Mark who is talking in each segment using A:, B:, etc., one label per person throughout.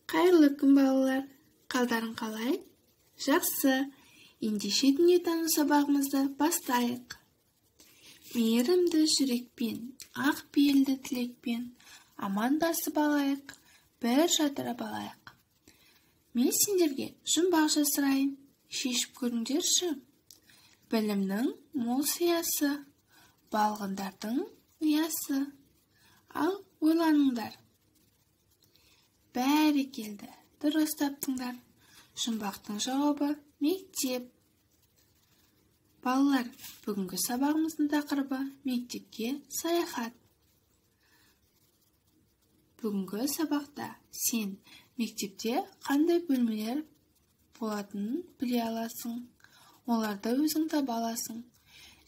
A: Қайырлы күн балалар, қалдарың қалай? Жақсы, ендеше дүниетану сабағымызды бастайық. Мейірімді жүрекпен, ақ пейілді тілекпен, амандасып алайық, бір жадырап алайық. Мен сендерге жұмбақ жасырайын, шешіп көріңдерші. Білімнің мол сиясы, балғындардың ұясы. Ал ойланыңдар. Бәрекелді, дұрыс таптыңдар. Жұмбақтың жауабы мектеп. Балалар, бүгінгі сабағымыздың тақырыбы мектепке саяхат. Бүгінгі сабақта сен мектепте қандай бөлмелер болатынын біле аласың. Оларды өзің таба аласың.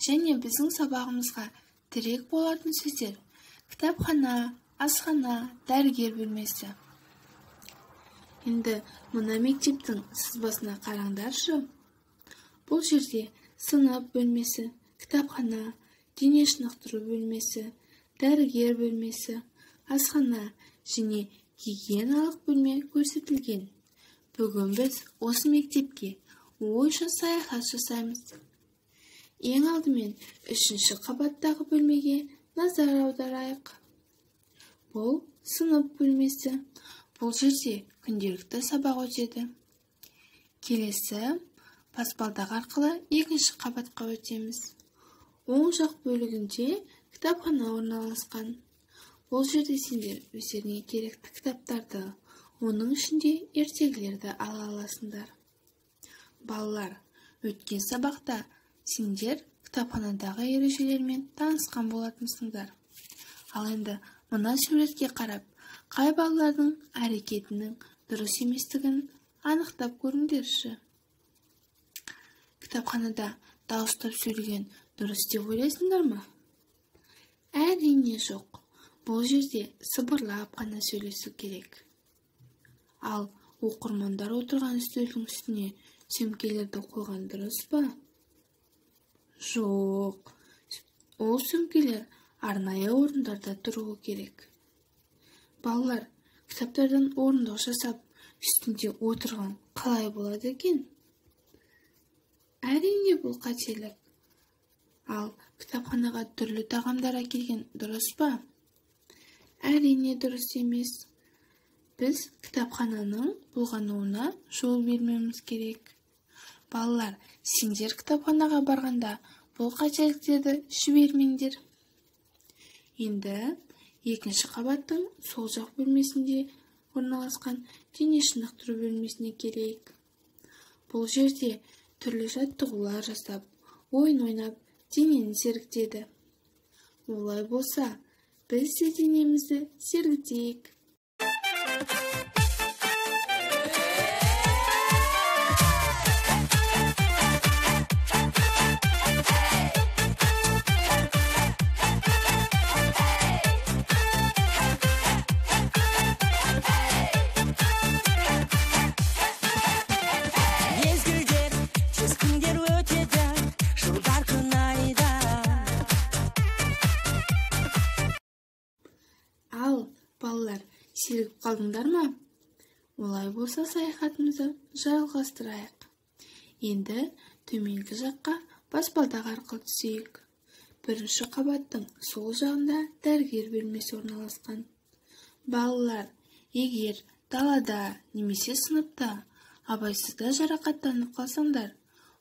A: Және біздің сабағымызға тірек болатын сөздер: кітапхана, асхана, дәрігер бөлмесі. Енді мына мектептің сызбасына қараңдаршы. Бұл жерде сынып бөлмесі, кітапхана, дене шынықтыру бөлмесі, дәрігер бөлмесі, асхана және гигиеналық бөлме көрсетілген. Бүгін біз осы мектепке ойша саяхат жасаймыз. Ең алдымен 3-ші қабаттағы бөлмеге назар аударайық. Бұл сынып бөлмесі. Бұл жерде күнделікті сабақ өтеді. Келесі баспалдақ арқылы 2-ші қабатқа өтеміз. Оң жақ бөлігінде кітапхана орналасқан. Бұл жерде сендер өздеріңе керекті кітаптарды, оның ішінде ертегілерді ала аласыңдар. Балалар, өткен сабақта сендер кітапханадағы ережелермен танысқан болатынсыңдар. Ал енді мына суретке қарап, қай балалардың әрекетінің дұрыс еместігін анықтап көріңдерші. Кітапханада дауыстап сөйлеген дұрыс деп ойлайсыңдар ма? Әрине жоқ. Бұл жерде сыбырлап қана сөйлесу керек. Ал оқырмандар отырған үстелдің үстіне сөмкелерді қойған дұрыс па? Жоқ. Ол сөмкелер арнайы орындарда тұруы керек. Балалар, кітаптардан орындық жасап, үстінде отырған қалай болады екен? Әрине бұл қателік. Ал кітапханаға түрлі тағамдар әкелген дұрыс па? Әрине дұрыс емес. Біз кітапхананың бұлғануына жол бермеуіміз керек. Балалар, сендер кітапханаға барғанда бұл қателіктерді жібермеңдер. Енді 2-ші қабаттың сол жақ бөлмесінде орналасқан дене шынықтыру бөлмесіне келейік. Бұл жерде түрлі жаттығулар жасап, ойын ойнап, денені сергітеді. Олай болса, біз де денемізді сергітейік. Балалар, сергіп қалдыңдар ма? Олай болса саяхатымызды жалғастырайық. Енді төменгі жаққа баспалдақ арқылы түсейік. 1-ші қабаттың сол жағында дәрігер бөлмесі орналасқан. Балалар, егер далада немесе сыныпта абайсызда жарақаттанып қалсаңдар,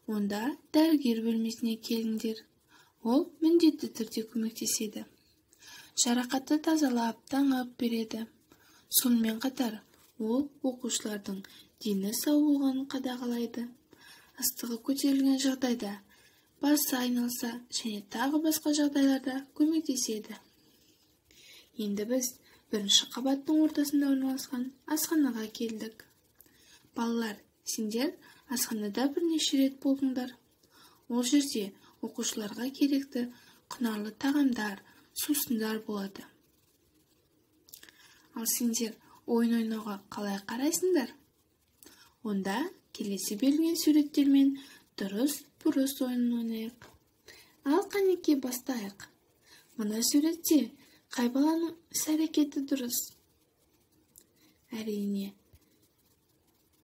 A: онда дәрігер бөлмесіне келіңдер. Ол міндетті түрде көмектеседі. Жарақатты тазалап, таңып береді. Сонымен қатар, ол оқушылардың дені сау болғанын қадағалайды. Ыстығы көтерілген жағдайда, басы айналса және тағы басқа жағдайларда көмектеседі. Енді біз 1-ші қабаттың ортасында орналасқан асханаға келдік. Балалар, сендер асханада бірнеше рет болдыңдар. Ол жерде оқушыларға керекті құнарлы тағамдар, сусындар болады. Ал сендер ойын ойнауға қалай қарайсыңдар? Онда келесі берілген суреттермен дұрыс ойын ойнайық. Ал қанекей бастайық. Мына суретте қай баланың іс-әрекеті дұрыс? Әрине,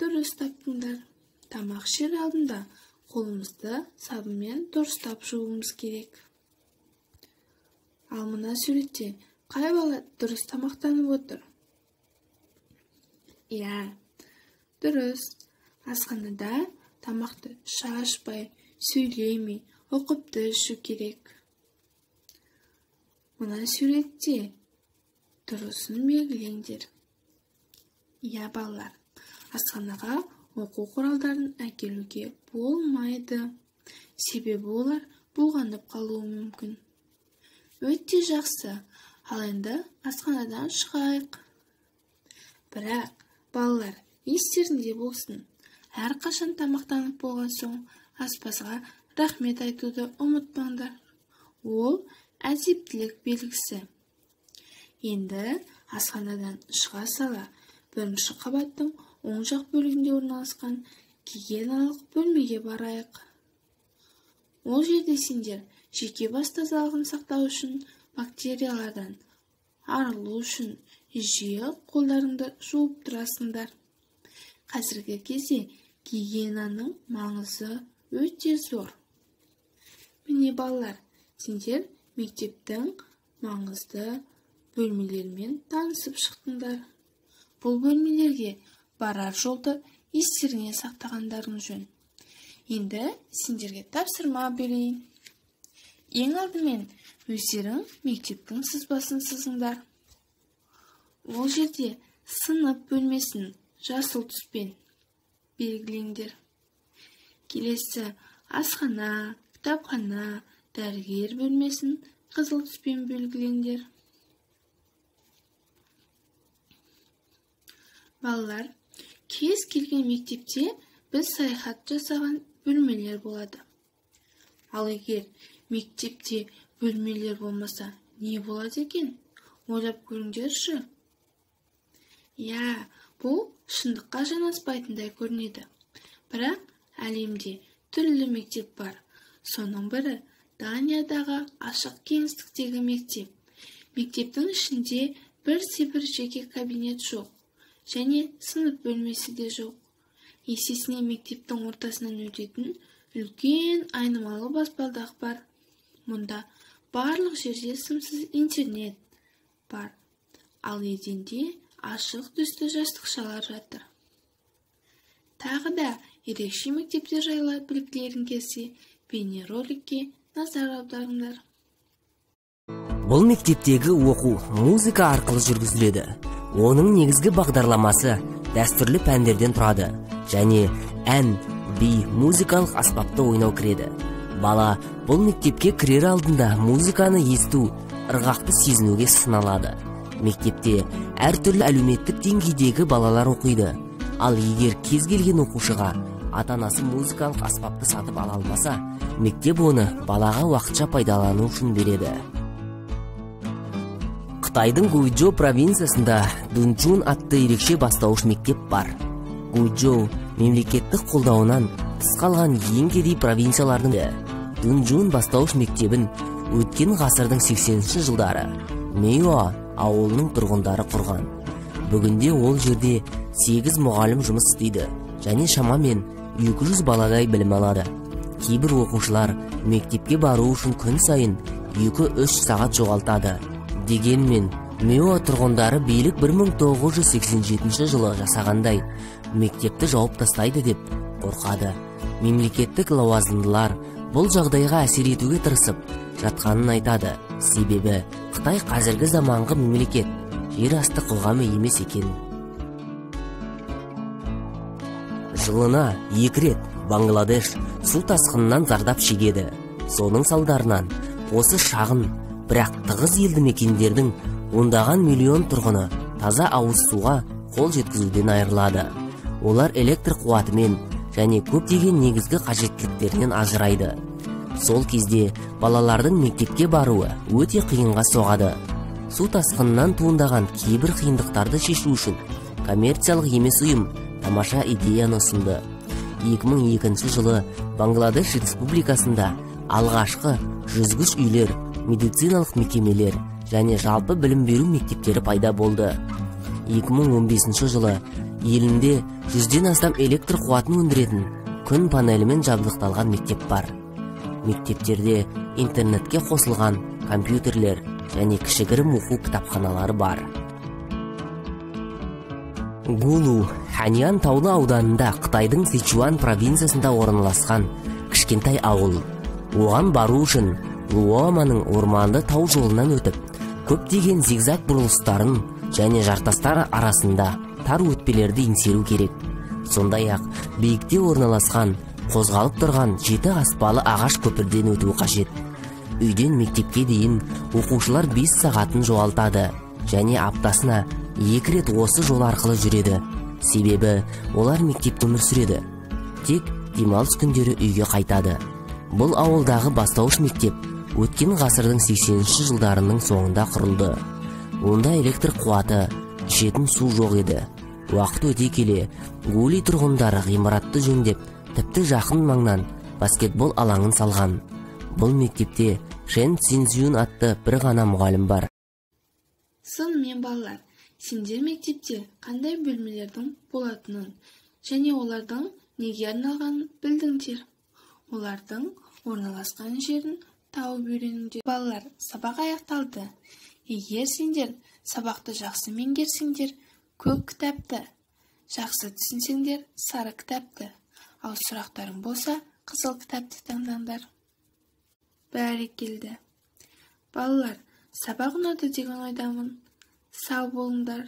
A: дұрыс таптыңдар. Тамақ ішер алдында қолымызды сабынмен дұрыстап жуымыз керек. Ал мына суретте қай бала дұрыс тамақтанып отыр? Иә, дұрыс. Асханада тамақты шашпай, сөйлемей, ұқыпты ішу керек. Мына суретте дұрысын белгілеңдер. Иә, балалар, асханаға оқу құралдарын әкелуге болмайды. Себебі олар бұлғанып қалуы мүмкін. Өте жақсы. Ал енді асханадан шығайық. Бірақ, балалар, естерінде болсын. Әрқашан тамақтанып болған соң аспазға рахмет айтуды ұмытпаңдар. Ол әдептілік белгісі. Енді асханадан шыға сала бірінші қабаттың оң жақ бөлігінде орналасқан гигиеналық бөлмеге барайық. Ол жерде сендер жеке бас тазалығын сақтау үшін, бактериялардан арылу үшін жиі қолдарыңды жуып тұрасыңдар. Қазіргі кезде гигиенаның маңызы өте зор. Міне балалар, сендер мектептің маңызды бөлмелерімен танысып шықтыңдар. Бұл бөлмелерге барар жолды естеріңе сақтағандарың жөн. Енді сендерге тапсырма берейін. Ең алдымен өздерің мектептің сызбасын сызыңдар. Ол жерде сынып бөлмесін жасыл түспен белгілеңдер. Келесі асхана, кітапхана, дәрігер бөлмесін қызыл түспен белгілеңдер. Балалар, кез келген мектепте біз саяхат жасаған бөлмелер болады. Ал егер мектепте бөлмелер болмаса, не болады екен? Ойлап көріңдерші. Иә, бұл шындыққа жанаспайтындай көрінеді. Бірақ әлемде түрлі мектеп бар. Соның бірі Даниядағы ашық кеңістіктегі мектеп. Мектептің ішінде бір жеке кабинет жоқ. Және сынып бөлмесі де жоқ. Есесіне мектептің ортасынан өтетін үлкен айнымалы баспалдақ бар. Мұнда барлық жерде сымсыз интернет бар. Ал еденде ашық түсті жастықшалар жатыр. Тағы да ерекше мектептер жайлы білгілерің келсе, бейнероликке назар аударыңдар.
B: Бұл мектептегі оқу музыка арқылы жүргізіледі. Оның негізгі бағдарламасы дәстүрлі пәндерден тұрады және ән, би, музыкалық аспапты ойнау кіреді. Бала бұл мектепке кірер алдында музыканы есту, ырғақты сезінуге сыналады. Мектепте әртүрлі әлеуметтік деңгейдегі балалар оқиды. Ал егер кез келген оқушыға ата-анасы музыкалық аспапты сатып ала алмаса, мектеп оны балаға уақытша пайдалану үшін береді. Қытайдың Гуйчжоу провинциясында Дунчжун атты ерекше бастауыш мектеп бар. Гуйчжоу мемлекеттік қолдауынан тыс қалған ең кедей провинциялардың бірі. Дунчжун бастауыш мектебін өткен ғасырдың 80-ші жылдары Мейуа ауылының тұрғындары құрған. Бүгінде ол жерде 8 мұғалім жұмыс істейді және шамамен 200 баладай білім алады. Кейбір оқушылар мектепке бару үшін күн сайын 2-3 сағат жоғалтады. Дегенмен, Мейуа тұрғындары билік 1987 жылы жасағандай мектепті жауып тастайды деп қорқады. Мемлекеттік лауазымдылар бұл жағдайға әсер етуге тырысып жатқанын айтады. Себебі Қытай қазіргі заманғы мемлекет, жер асты қоғамы емес екен. Жылына 2 рет Бангладеш су тасқынынан зардап шегеді. Соның салдарынан осы шағын бірақ тығыз елді мекендердің ондаған миллион тұрғыны таза ауыз суға қол жеткізуден айырылады. Олар электр қуатымен және көптеген негізгі қажеттіліктерінен ажырайды. Сол кезде балалардың мектепке баруы өте қиынға соғады. Су тасқынынан туындаған кейбір қиындықтарды шешу үшін коммерциялық емес ұйым тамаша идеяны ұсынды. 2002 жылы Бангладеш республикасында алғашқы жүзгіш үйлер, медициналық мекемелер және жалпы білім беру мектептері пайда болды. 2015 жылы Елінде 100-ден астам электр қуатын өндіретін күн панелімен жабдықталған мектеп бар. Мектептерде интернетке қосылған компьютерлер және кішігірім оқу кітапханалары бар. Гулу Ханьян таулы ауданында Қытайдың Сычуан провинциясында орналасқан кішкентай ауыл. Оған бару үшін Луоманың орманды тау жолынан өтіп, көптеген зигзаг бұрылыстарын және жартастар арасында тар өтпелерді еңсеру керек. Сондай-ақ биікте орналасқан қозғалып тұрған 7 аспалы ағаш көпірден өту қажет. Үйден мектепке дейін оқушылар 5 сағатын жоғалтады және аптасына 2 рет осы жол арқылы жүреді. Себебі олар мектепте өмір сүреді. Тек демалыс күндері үйге қайтады. Бұл ауылдағы бастауыш мектеп өткен ғасырдың 80-ші жылдарының соңында құрылды. Онда электр қуаты, ішетін су жоқ еді. Уақыт өте келе, Гули тұрғындары ғимаратты жөндеп, тіпті жақын маңнан баскетбол алаңын салған. Бұл мектепте Шен Цзиньцзюн атты бір ғана мұғалім бар.
A: Сонымен балалар, сендер мектепте қандай бөлмелердің болатынын және олардың неге арналғанын білдіңдер. Олардың орналасқан жерін тауып үйреніңдер. Балалар, сабақ аяқталды. Егер сендер сабақты жақсы меңгерсеңдер, көк кітапты, жақсы түсінсеңдер, сары кітапты, ал сұрақтарың болса, қызыл кітапты таңдаңдар. Бәрекелді. Балалар, сабақ ұнады деген ойдамын. Сау болыңдар.